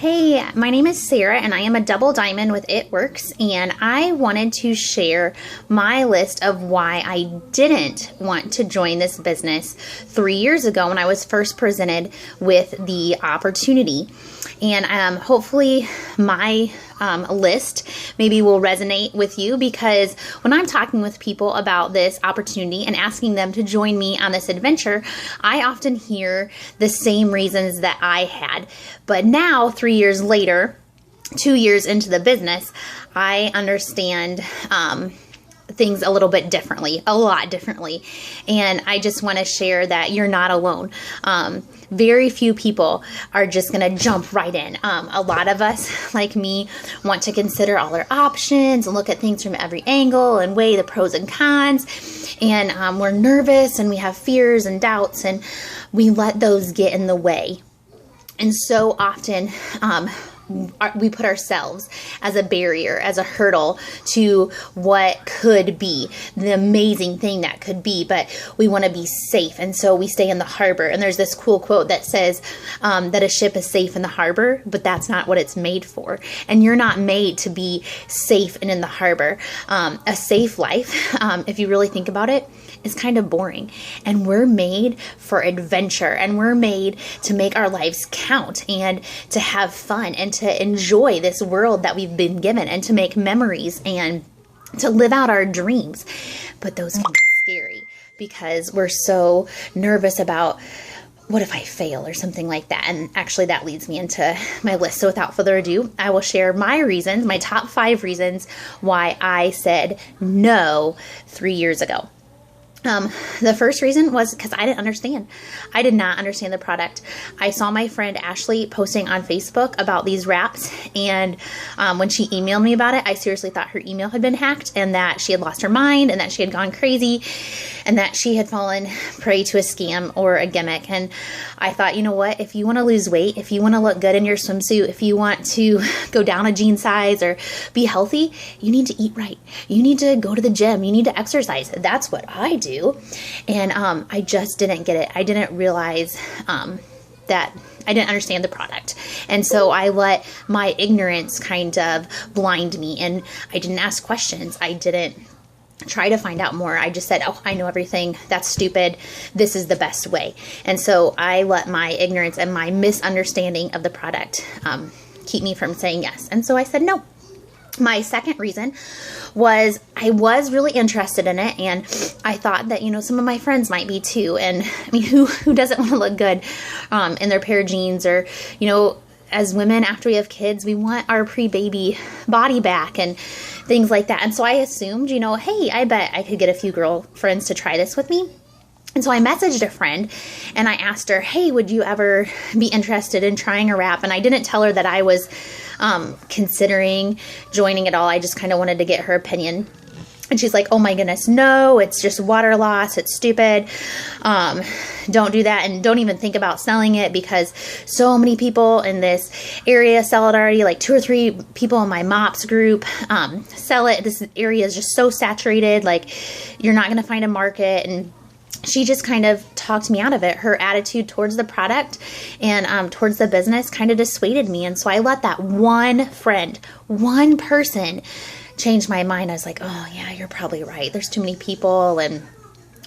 Hey, my name is Sarah and I am a double diamond with It Works, and I wanted to share my list of why I didn't want to join this business 3 years ago when I was first presented with the opportunity. And hopefully my list maybe will resonate with you, because when I'm talking with people about this opportunity and asking them to join me on this adventure, I often hear the same reasons that I had. But now, 3 years later, 2 years into the business, I understand things a little bit differently, a lot differently. And I just want to share that you're not alone. Very few people are just going to jump right in. A lot of us, like me, want to consider all our options and look at things from every angle and weigh the pros and cons. And we're nervous and we have fears and doubts, and we let those get in the way. And so often, we put ourselves as a barrier, as a hurdle to what could be, the amazing thing that could be, but we want to be safe. And so we stay in the harbor. And there's this cool quote that says that a ship is safe in the harbor, but that's not what it's made for. And you're not made to be safe and in the harbor. A safe life, if you really think about it, is kind of boring. And we're made for adventure, and we're made to make our lives count and to have fun and to enjoy this world that we've been given and to make memories and to live out our dreams. But those can be scary because we're so nervous about what if I fail or something like that. And actually that leads me into my list. So without further ado, I will share my reasons, my top 5 reasons why I said no 3 years ago. The first reason was because I didn't understand. I did not understand the product. I saw my friend Ashley posting on Facebook about these wraps, and when she emailed me about it, I seriously thought her email had been hacked and that she had lost her mind and that she had gone crazy and that she had fallen prey to a scam or a gimmick. And I thought, you know what? If you want to lose weight, if you want to look good in your swimsuit, if you want to go down a jean size or be healthy, you need to eat right. You need to go to the gym. You need to exercise. That's what I do. And I just didn't get it. I didn't realize that I didn't understand the product. And so I let my ignorance kind of blind me, and I didn't ask questions. I didn't try to find out more. I just said, oh, I know everything. That's stupid. This is the best way. And so I let my ignorance and my misunderstanding of the product keep me from saying yes. And so I said no. My second reason was I was really interested in it, and I thought that, some of my friends might be too. And I mean, who doesn't want to look good in their pair of jeans? Or, as women, after we have kids, we want our pre-baby body back and things like that. And so I assumed, hey, I bet I could get a few girlfriends to try this with me. And so I messaged a friend and I asked her, hey, would you ever be interested in trying a wrap? And I didn't tell her that I was considering joining at all. I just kind of wanted to get her opinion. And she's like, oh my goodness, no, it's just water loss. It's stupid. Don't do that. And don't even think about selling it, because so many people in this area sell it already. Like 2 or 3 people in my MOPS group sell it. This area is just so saturated. Like, you're not going to find a market. And she just kind of talked me out of it. Her attitude towards the product and towards the business kind of dissuaded me. And so I let that one friend, one person, change my mind. I was like, oh yeah, you're probably right. There's too many people and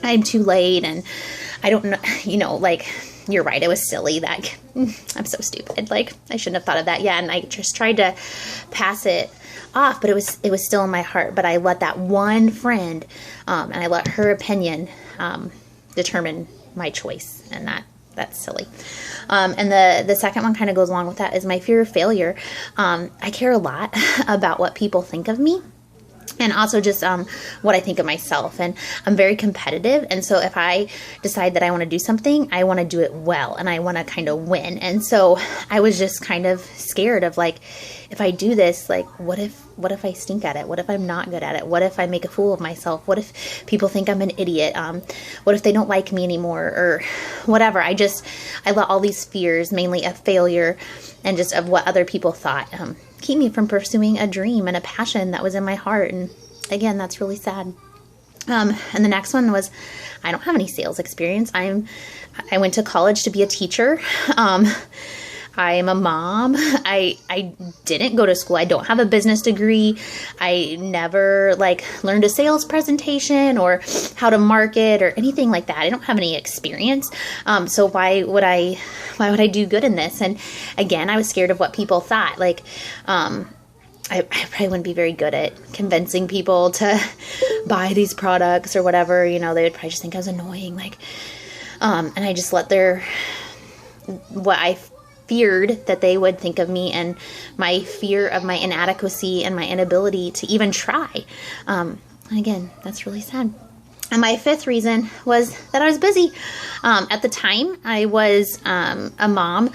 I'm too late. And I don't know, you're right. It was silly. That I'm so stupid. I shouldn't have thought of that. Yeah. And I just tried to pass it off, but it was still in my heart. But I let that one friend, and I let her opinion, determine my choice, and that's silly. And the second one kind of goes along with that is my fear of failure. I care a lot about what people think of me, and also just what I think of myself. And I'm very competitive. And so if I decide that I want to do something, I want to do it well, and I want to kind of win. And so I was just kind of scared of if I do this, what if I stink at it? What if I'm not good at it? What if I make a fool of myself? What if people think I'm an idiot? What if they don't like me anymore, or whatever? I let all these fears, mainly of failure and just of what other people thought, keep me from pursuing a dream and a passion that was in my heart. And again, that's really sad. And the next one was, I don't have any sales experience. I went to college to be a teacher. I'm a mom. I didn't go to school. I don't have a business degree. I never learned a sales presentation or how to market or anything like that. I don't have any experience. So why would I do good in this? And again, I was scared of what people thought. I probably wouldn't be very good at convincing people to buy these products or whatever. They would probably just think I was annoying. And I just let what I feared that they would think of me, and my fear of my inadequacy and my inability to even try. And again, that's really sad. And my fifth reason was that I was busy. At the time, I was a mom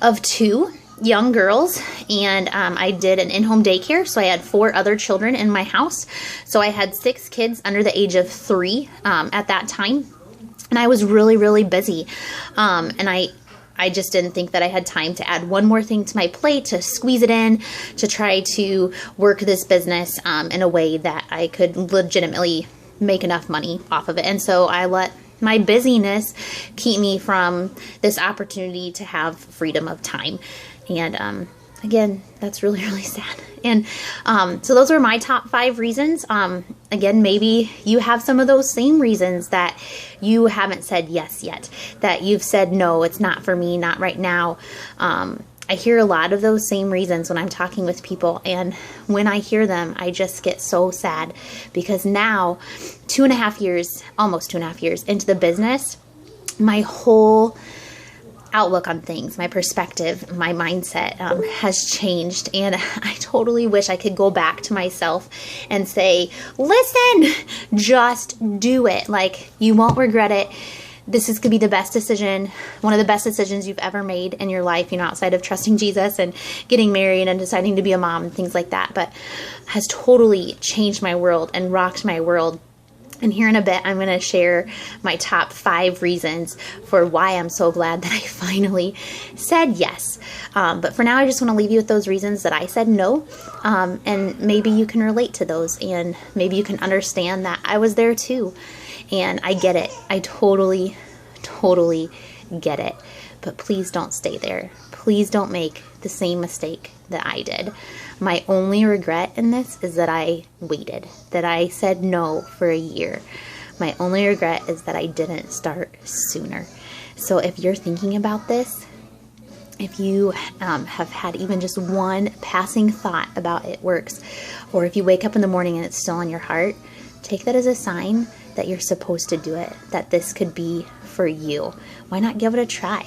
of 2 young girls, and I did an in-home daycare, so I had 4 other children in my house. So I had 6 kids under the age of 3 at that time, and I was really, really busy. And I just didn't think that I had time to add one more thing to my plate, to squeeze it in, to try to work this business in a way that I could legitimately make enough money off of it. And so I let my busyness keep me from this opportunity to have freedom of time. And again, that's really, really sad. And so those were my top 5 reasons. Again, maybe you have some of those same reasons that you haven't said yes yet, that you've said, no, it's not for me, not right now. I hear a lot of those same reasons when I'm talking with people. And when I hear them, I just get so sad, because now, almost 2.5 years into the business, my whole outlook on things, my perspective, my mindset has changed. And I totally wish I could go back to myself and say, listen, just do it. You won't regret it. This is going to be the best decision, one of the best decisions you've ever made in your life, outside of trusting Jesus and getting married and deciding to be a mom and things like that, but has totally changed my world and rocked my world. And here in a bit, I'm going to share my top 5 reasons for why I'm so glad that I finally said yes. But for now, I just want to leave you with those reasons that I said no. And maybe you can relate to those, and maybe you can understand that I was there too. And I get it. I totally, totally get it. But please don't stay there. Please don't make the same mistake that I did. My only regret in this is that I waited, that I said no for a year. My only regret is that I didn't start sooner. So if you're thinking about this, if you have had even just one passing thought about It Works, or if you wake up in the morning and it's still on your heart, take that as a sign that you're supposed to do it, that this could be for you. Why not give it a try?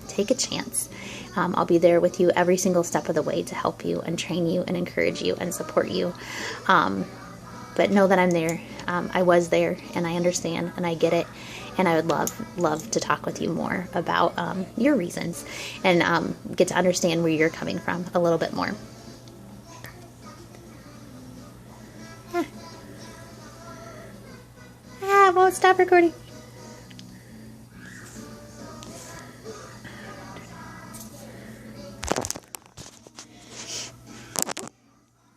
Take a chance. I'll be there with you every single step of the way to help you and train you and encourage you and support you. But know that I'm there. I was there, and I understand, and I get it. And I would love to talk with you more about your reasons and get to understand where you're coming from a little bit more. I won't stop recording.